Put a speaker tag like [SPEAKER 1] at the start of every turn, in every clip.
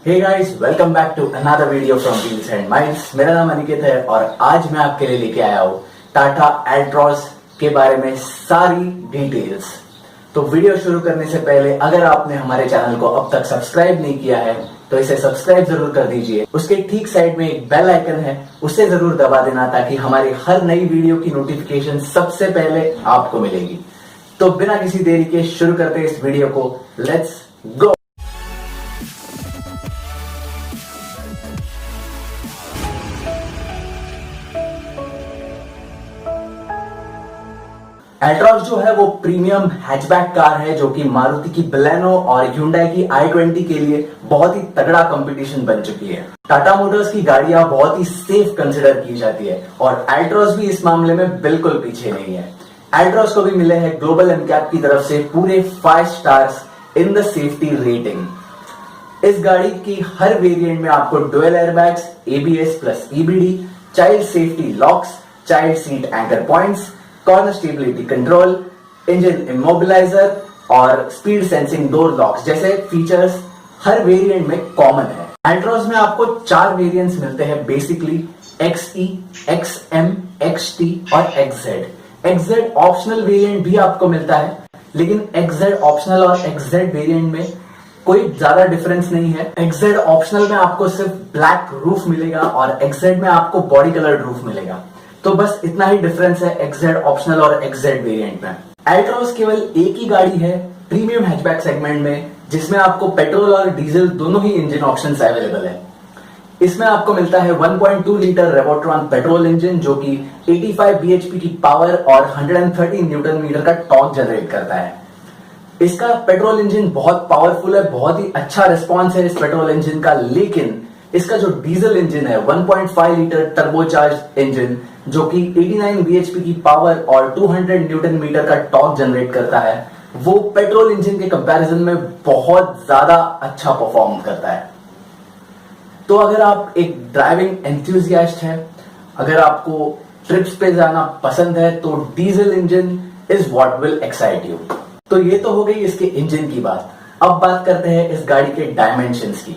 [SPEAKER 1] Hey guys, welcome back to another video from wheels and miles. मेरा नाम अनिकेत है और आज मैं आपके लिए लेके आया हूँ टाटा एल्ट्रॉस के बारे में सारी डिटेल्स। तो वीडियो शुरू करने से पहले अगर आपने हमारे चैनल को अब तक सब्सक्राइब नहीं किया है तो इसे सब्सक्राइब जरूर कर दीजिए। उसके ठीक साइड में एक बेल आइकन है, उसे जरूर दबा देना ताकि हमारी हर नई वीडियो की नोटिफिकेशन सबसे पहले आपको मिलेगी। तो बिना किसी देरी के शुरू करते इस वीडियो को, लेट्स गो। एल्ट्रॉस जो है वो प्रीमियम हैचबैक कार है जो कि मारुति की बलेनो और Hyundai की i20 के लिए बहुत ही तगड़ा कंपटीशन बन चुकी है। टाटा मोटर्स की गाड़ियां बहुत ही सेफ कंसिडर की जाती है और एल्ट्रॉस भी इस मामले में बिल्कुल पीछे नहीं है। एल्ट्रॉस को भी मिले हैं ग्लोबल एनकैप की तरफ से पूरे 5 stars in the safety rating. इस गाड़ी की हर वेरिएंट में आपको dual airbags, ABS plus EBD, child safety locks, child seat anchor points, corner stability control, engine immobiliser और स्पीड सेंसिंग डोर लॉक्स जैसे फीचर्स हर वेरिएंट में कॉमन है। एल्ट्रॉस में आपको 4 वेरिएंट्स मिलते हैं बेसिकली, XE, XM, XT और XZ। XZ ऑप्शनल वेरिएंट भी आपको मिलता है, लेकिन XZ ऑप्शनल और XZ वेरिएंट में कोई ज्यादा डिफरेंस नहीं है। XZ ऑप्शनल में आपको सिर्फ ब्लैक रूफ मिलेगा और XZ में आपको बॉडी कलर रूफ मिलेगा। तो बस इतना ही डिफरेंस है XZ ऑप्शनल और XZ वेरिएंट में। एल्ट्रॉस केवल एक ही गाड़ी है प्रीमियम हैचबैक सेगमेंट में जिसमें आपको पेट्रोल और डीजल दोनों ही इंजन ऑप्शंस अवेलेबल है। इसमें आपको मिलता है 1.2 लीटर रेवोट्रॉन पेट्रोल इंजन जो कि 85 bhp की पावर और 130 न्यूटन मीटर का टॉर्क जनरेट करता है। इसका पेट्रोल इंजन बहुत पावरफुल है, बहुत ही अच्छा रिस्पॉन्स है इस पेट्रोल इंजन का, लेकिन इसका जो डीजल इंजन है 1.5 लीटर टर्बोचार्ज इंजन जो कि 89 bhp की पावर और 200 न्यूटन मीटर का टॉर्क जनरेट करता है, वो पेट्रोल इंजन के कंपैरिजन में बहुत ज्यादा अच्छा परफॉर्म करता है। तो अगर आप एक ड्राइविंग एंथुसियास्ट हैं, अगर आपको ट्रिप्स पे जाना पसंद है तो diesel engine is what will excite you. तो ये तो हो गई इसके इंजन की बात। अब बात करते हैं इस गाड़ी के डायमेंशंस की।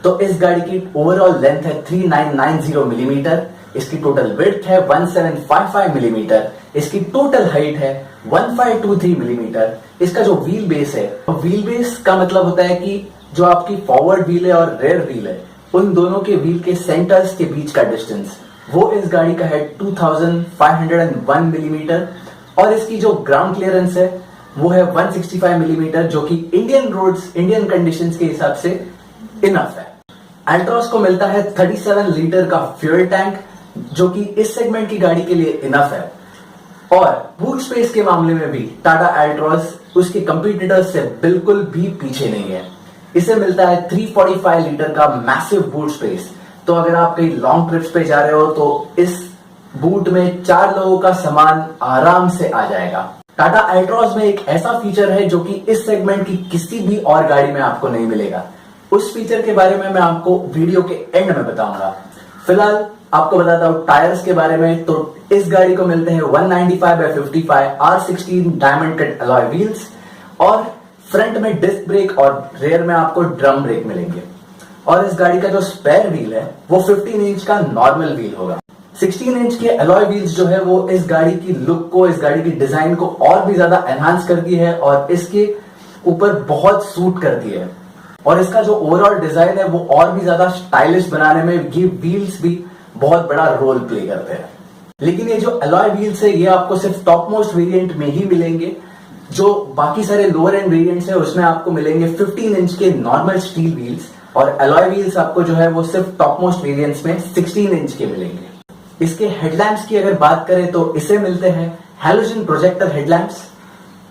[SPEAKER 1] तो इस गाड़ी की ओवरऑल लेंथ है 3990 मिलीमीटर, इसकी टोटल विड्थ है 1755 मिलीमीटर, इसकी टोटल हाइट है 1523 मिलीमीटर। इसका जो व्हील बेस है, व्हील बेस का मतलब होता है कि जो आपकी फॉरवर्ड व्हील है और रेयर व्हील है, उन दोनों के व्हील के सेंटर्स के बीच का डिस्टेंस, वो इस गाड़ी का है 2501 मिलीमीटर। और इसकी जो ग्राउंड क्लियरेंस है वो है 165 मिलीमीटर जो कि इंडियन रोड्स, इंडियन कंडीशंस के हिसाब से इनफ है। एल्ट्रॉस को मिलता है 37 लीटर का फ्यूल टैंक जो कि इस सेगमेंट की गाड़ी के लिए इनफ है। और बूट स्पेस के मामले में भी टाटा एल्ट्रॉस उसके कंपीटिटर्स से बिल्कुल भी पीछे नहीं है। इसे मिलता है 345 लीटर का मैसिव बूट स्पेस। तो अगर आप कहीं लॉन्ग ट्रिप्स पे जा रहे हो तो इस बूट में 4 लोगों का सामान आराम से आ जाएगा। टाटा एल्ट्रॉस में एक ऐसा फीचर है जो कि इस सेगमेंट की किसी भी और गाड़ी में आपको नहीं मिलेगा। उस फीचर के बारे में मैं आपको वीडियो के एंड में बताऊंगा। फिलहाल आपको बताता हूं टायर्स के बारे में। तो इस गाड़ी को मिलते हैं 195/55 R16 diamond cut alloy wheels और फ्रंट में डिस्क ब्रेक और रेयर में आपको ड्रम ब्रेक मिलेंगे। और इस गाड़ी का जो स्पेयर व्हील है वो 15 इंच का नॉर्मल व्हील होगा। 16 इंच के अलॉय व्हील्स जो है वो इस गाड़ी की लुक को, इस गाड़ी की डिजाइन को और भी ज्यादा एनहांस करती है और इसके ऊपर बहुत सूट करती है। और इसका जो ओवरऑल डिजाइन है वो और भी ज्यादा स्टाइलिश बनाने में ये व्हील्स भी बहुत बड़ा रोल प्ले करते हैं। लेकिन ये जो अलॉय व्हील्स है ये आपको सिर्फ टॉप मोस्ट वेरिएंट में ही मिलेंगे। जो बाकी सारे लोअर एंड वेरिएंट्स है उसमें आपको मिलेंगे 15 इंच के नॉर्मल स्टील व्हील्स और अलॉय व्हील्स आपको जो है वो सिर्फ टॉप मोस्ट वेरिएंट्स में 16 इंच के मिलेंगे। इसके हेडलैम्प्स की अगर बात करें तो इसे मिलते हैं हैलोजन प्रोजेक्टर हेडलैम्प्स,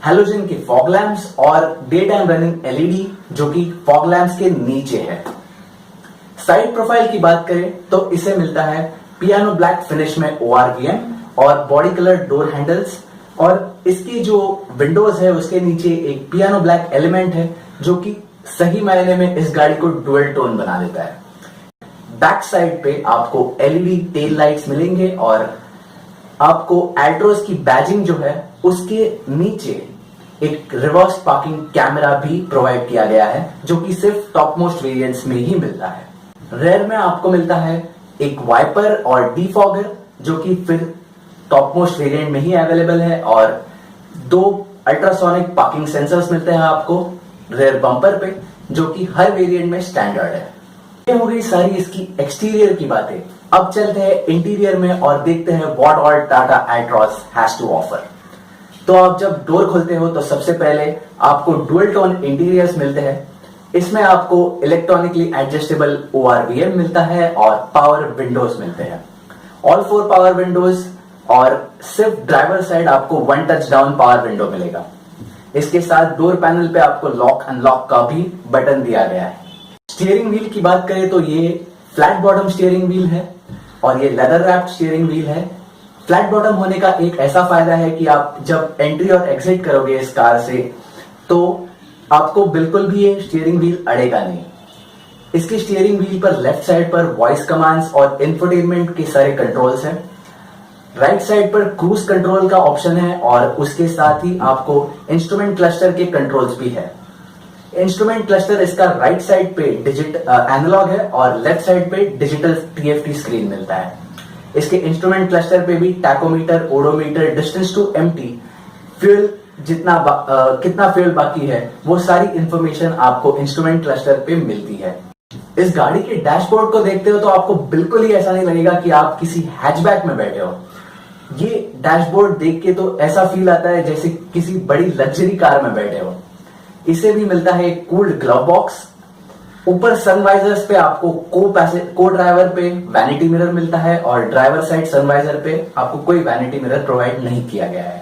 [SPEAKER 1] हैलोजन के फॉग लैंप्स और डे टाइम रनिंग LED जो कि फॉग लैंप्स के नीचे है। साइड प्रोफाइल की बात करें तो इसे मिलता है पियानो ब्लैक फिनिश में ORVM और बॉडी कलर डोर हैंडल्स। और इसकी जो विंडोज है उसके नीचे एक पियानो ब्लैक एलिमेंट है जो कि सही मायने में इस गाड़ी को डुअल टोन बना देता है। बैक साइड पे आपको LED टेल लाइट्स मिलेंगे और आपको एल्ट्रॉस की बैजिंग जो है उसके नीचे एक रिवर्स पार्किंग कैमरा भी प्रोवाइड किया गया है, जो कि सिर्फ टॉप मोस्ट वेरिएंट्स में ही मिलता है। रेयर में आपको मिलता है एक वाइपर और डिफॉगर, जो कि फिर टॉप मोस्ट वेरिएंट में ही अवेलेबल है, और 2 अल्ट्रासोनिक पार्किंग सेंसर्स मिलते हैं आपको रेयर बम्पर पे, जो कि हर वेरिएंट में स्टैंडर्ड है। ये हो गई सारी इसकी एक्सटीरियर की बातें। अब चलते हैं इंटीरियर में और देखते हैं what all Tata Altroz has to offer. तो आप जब डोर खोलते हो तो सबसे पहले आपको डुअल टोन इंटीरियर्स मिलते हैं। इसमें आपको इलेक्ट्रॉनिकली एडजस्टेबल ORVM मिलता है और पावर विंडोज मिलते हैं, ऑल 4 पावर विंडोज, और सिर्फ ड्राइवर साइड आपको 1 टच डाउन पावर विंडो मिलेगा। इसके साथ डोर पैनल पे आपको लॉक अनलॉक का भी बटन दिया गया है। स्टीयरिंग व्हील की बात करें तो ये फ्लैट बॉटम स्टीयरिंग व्हील है और ये लेदर रैप्ड स्टीयरिंग व्हील है। फ्लैट बॉटम होने का एक ऐसा फायदा है कि आप जब एंट्री और एग्जिट करोगे इस कार से तो आपको बिल्कुल भी ये स्टीयरिंग व्हील अड़ेगा नहीं। इसकी स्टीयरिंग व्हील पर लेफ्ट साइड पर वॉइस कमांड्स और इंफोटेनमेंट के सारे कंट्रोल्स हैं। राइट साइड पर क्रूज कंट्रोल का ऑप्शन है और उसके साथ ही आपको इंस्ट्रूमेंट क्लस्टर के कंट्रोल्स भी है। इंस्ट्रूमेंट क्लस्टर इसका राइट साइड पे एनालॉग है और लेफ्ट साइड पे डिजिटल TFT स्क्रीन मिलता है। इसके इंस्ट्रूमेंट क्लस्टर पे भी tachometer, odometer, distance to empty, fuel कितना फ्यूल बाकी है, वो सारी इंफॉर्मेशन आपको इंस्ट्रूमेंट क्लस्टर पे मिलती है। इस गाड़ी के डैशबोर्ड को देखते हो तो आपको बिल्कुल ही ऐसा नहीं लगेगा कि आप किसी हैचबैक में बैठे हो। ये डैशबोर्ड देख के तो ऐसा फील आता है जैसे किसी बड़ी लग्जरी कार में बैठे हो। इसे भी मिलता है एक कूल्ड ग्लव बॉक्स। ऊपर सनवाइजर्स पे आपको को ड्राइवर पे वैनिटी मिरर मिलता है और ड्राइवर साइड सनवाइजर पे आपको कोई वैनिटी मिरर प्रोवाइड नहीं किया गया है।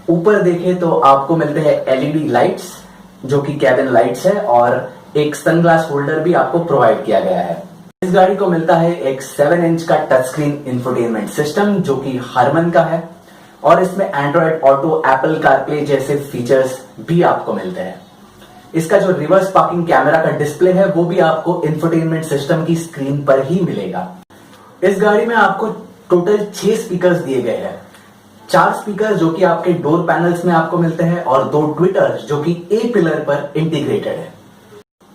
[SPEAKER 1] ऊपर देखें तो आपको मिलते हैं LED लाइट्स, जो कि कैबिन लाइट्स है, और एक सनग्लास होल्डर भी आपको प्रोवाइड किया गया है। इस गाड़ी को मिलता है एक 7 इंच का टच स्क्रीन इंफोटेनमेंट सिस्टम, जो कि हारमन का है, और इसमें एंड्रॉयड ऑटो, एप्पल कारप्ले जैसे फीचर्स भी आपको मिलते हैं। इसका जो रिवर्स पार्किंग कैमरा का डिस्प्ले है वो भी आपको इंफोटेनमेंट सिस्टम की स्क्रीन पर ही मिलेगा। इस गाड़ी में आपको टोटल 6 स्पीकर्स दिए गए हैं। 4 स्पीकर जो कि आपके डोर पैनल्स में आपको मिलते हैं और 2 ट्विटर्स जो कि A पिलर पर इंटीग्रेटेड है।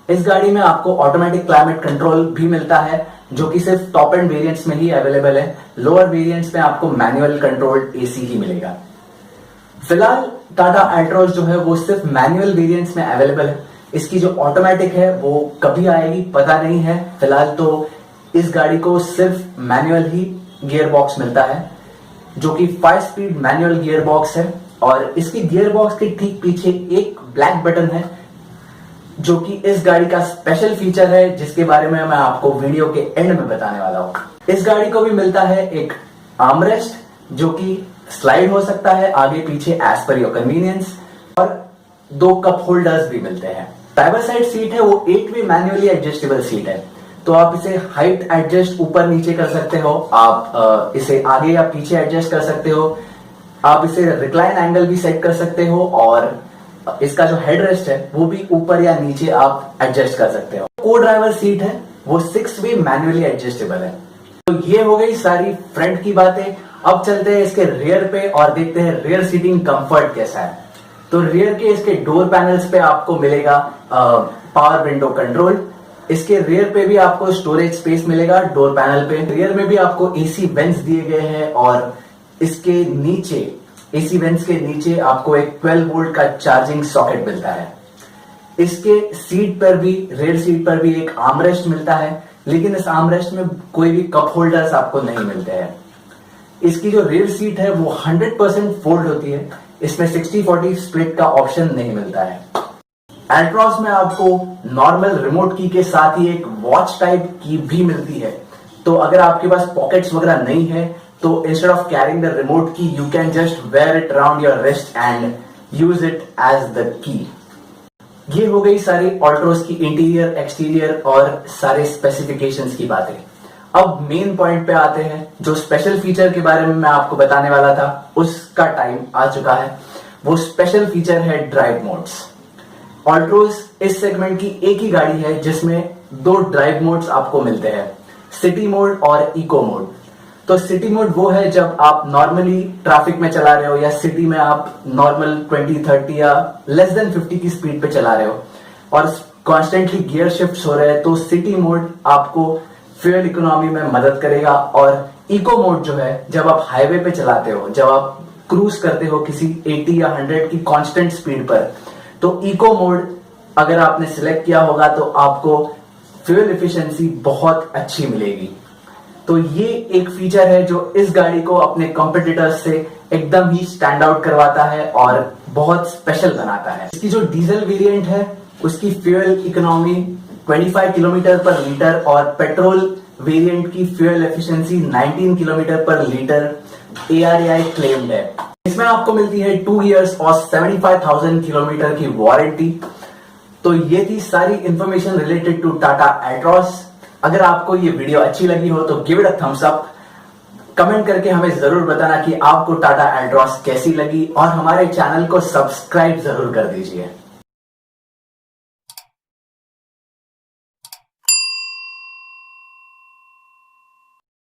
[SPEAKER 1] इस गाड़ी में आपको ऑटोमेटिक क्लाइमेट कंट्रोल भी मिलता है, जो कि सिर्फ टॉप एंड वेरिएंट्स में ही अवेलेबल है। लोअर वेरिएंट्स में आपको मैनुअल कंट्रोल्ड AC ही मिलेगा। फिलहाल टाटा एल्ट्रॉस जो है वो सिर्फ मैनुअल वेरिएंट्स में अवेलेबल है। इसकी जो ऑटोमेटिक है वो कभी आएगी पता नहीं है। फिलहाल तो इस गाड़ी को सिर्फ मैनुअल ही गियर बॉक्स मिलता है, जो कि 5 स्पीड मैनुअल गियर बॉक्स है, और इसकी गियर बॉक्स के ठीक पीछे एक ब्लैक बटन है, जो कि इस गाड़ी का स्पेशल फीचर है, जिसके बारे में मैं आपको वीडियो के एंड में बताने वाला हूं। इस गाड़ी को भी मिलता है एक आर्मरेस्ट, जो कि स्लाइड हो सकता है आगे पीछे एज पर योर कन्वीनियंस, और 2 कप होल्डर्स भी मिलते हैं। ड्राइवर साइड सीट है वो 8 वे मैन्युअली एडजस्टेबल सीट है, तो आप इसे हाइट एडजस्ट ऊपर नीचे कर सकते हो, आप इसे आगे या पीछे एडजस्ट कर सकते हो, आप इसे रिक्लाइन एंगल भी सेट कर सकते हो, और इसका जो हेडरेस्ट है वो भी ऊपर या नीचे आप एडजस्ट कर सकते हो। को ड्राइवर सीट है वो 6 वे मैन्युअली एडजस्टेबल है। तो ये हो गई सारी फ्रंट की बातें। अब चलते हैं इसके रियर पे और देखते हैं रियर सीटिंग कंफर्ट कैसा है। तो रियर के इसके डोर पैनल्स पे आपको मिलेगा पावर विंडो कंट्रोल। इसके रियर पे भी आपको स्टोरेज स्पेस मिलेगा डोर पैनल पे। रियर में भी आपको AC वेंट्स दिए गए हैं, और इसके नीचे AC वेंट्स के नीचे आपको एक 12 वोल्ट का चार्जिंग सॉकेट मिलता है। इसके सीट पर भी, रेयर सीट पर भी एक आर्मरेस्ट मिलता है, लेकिन इस आर्मरेस्ट में कोई भी कप होल्डर्स आपको नहीं मिलते हैं। इसकी जो रेयर सीट है वो 100% फोल्ड होती है, इसमें 60-40 स्प्लिट का ऑप्शन नहीं मिलता है। एल्ट्रॉस में आपको नॉर्मल रिमोट की के साथ ही एक वॉच टाइप की भी मिलती है, तो अगर आपके पास पॉकेट्स वगैरह नहीं है तो instead of carrying the remote key you can just wear it around your wrist and use it as the key. ये हो गई सारी ऑल्ट्रोस की इंटीरियर, एक्सटीरियर और सारे स्पेसिफिकेशंस की बातें। अब मेन पॉइंट पे आते हैं, जो स्पेशल फीचर के बारे में मैं आपको बताने वाला था उसका टाइम आ चुका है। वो स्पेशल फीचर है ड्राइव मोड्स। ऑल्ट्रोस इस सेगमेंट की एक ही गाड़ी है जिसमें 2 ड्राइव मोड्स आपको मिलते हैं, सिटी मोड और इको मोड। तो सिटी मोड वो है जब आप नॉर्मली ट्रैफिक में चला रहे हो या सिटी में आप नॉर्मल 20-30 या लेस देन 50 की स्पीड पे चला रहे हो और कॉन्स्टेंटली गियर शिफ्ट हो रहे हैं, तो सिटी मोड आपको फ्यूल इकोनॉमी में मदद करेगा। और इको मोड जो है जब आप हाईवे पे चलाते हो, जब आप क्रूज करते हो किसी 80 या 100 की कांस्टेंट स्पीड पर, तो इको मोड अगर आपने सिलेक्ट किया होगा तो आपको फ्यूल एफिशिएंसी बहुत अच्छी मिलेगी। तो ये एक फीचर है जो इस गाड़ी को अपने कॉम्पिटिटर्स से एकदम ही स्टैंड आउट करवाता है और बहुत स्पेशल बनाता है। इसकी जो डीजल वेरिएंट है उसकी फ्यूल इकोनॉमी 25 किलोमीटर पर लीटर और पेट्रोल वेरिएंट की फ्यूल एफिशिएंसी 19 किलोमीटर पर लीटर ARAI क्लेम्ड है। इसमें आपको मिलती है 2 इयर्स और 75,000 किलोमीटर की वारंटी। तो ये थी सारी information related to Tata Altroz. अगर आपको ये वीडियो अच्छी लगी हो तो give it a thumbs up, comment करके हमें जरूर बताना कि आपको टाटा एल्ट्रॉस कैसी लगी और हमारे चैनल को सब्सक्राइब जरूर कर दीजिए।